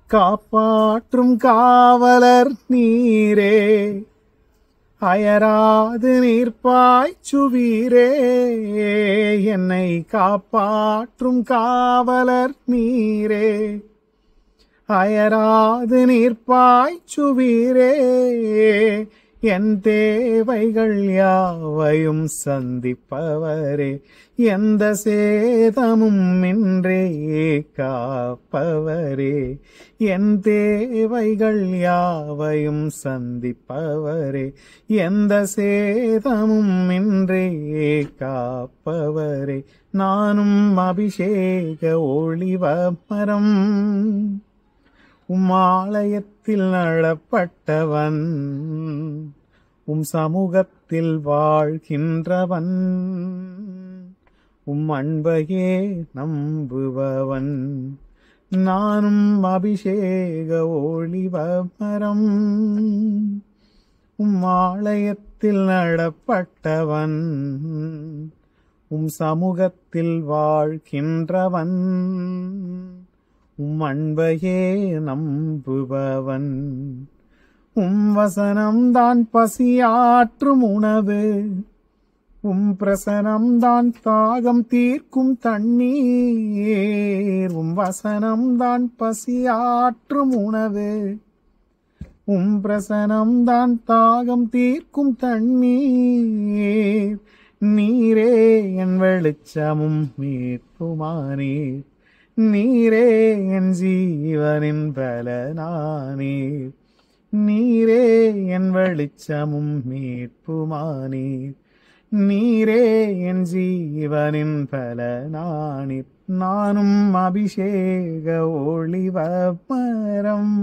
காப்பாற்றும் காவலர் நீரே, அயராது நீர்ப்பாய்ச்சுவீரே. என்னை காப்பாற்றும் காவலர் நீரே, அயராது நீர்ப்பாய்ச்சுவீரே. என் தேவைகள் யாவையும் சந்திப்பவரே, எந்த சேதமும் இன்றே காப்பவரே. என் தேவைகள் யாவையும் சந்திப்பவரே, எந்த சேதமும் இன்றே காப்பவரே. நானும் அபிஷேக ஒளிவ மரம், உம் ஆலயத்தில் நடப்பட்டவன், உம் சமூகத்தில் வாழ்கின்றவன், உம் அன்பையே நம்புபவன். நானும் அபிஷேக ஒளிவ மரம், உம் ஆலயத்தில் நடப்பட்டவன், உம் சமூகத்தில் வாழ்கின்றவன், உம் அன்பையே நம்புபவன். உம் வசனம்தான் பசியாற்றும் உணவு, உம் பிரசனம்தான் தாகம் தீர்க்கும் தண்ணீர். உம் வசனம்தான் பசியாற்றும் உணவு, உம் பிரசனம்தான் தாகம் தீர்க்கும் தண்ணீர். நீரே என் வெளிச்சமும் மீட்புமானீர், நீரே என் ஜீவனின் பலனானீர். நீரே என் வெளிச்சமும் மீட்புமானீர், நீரே என் ஜீவனின் பலனானீர். நானும் அபிஷேக ஒளிவ மரம்.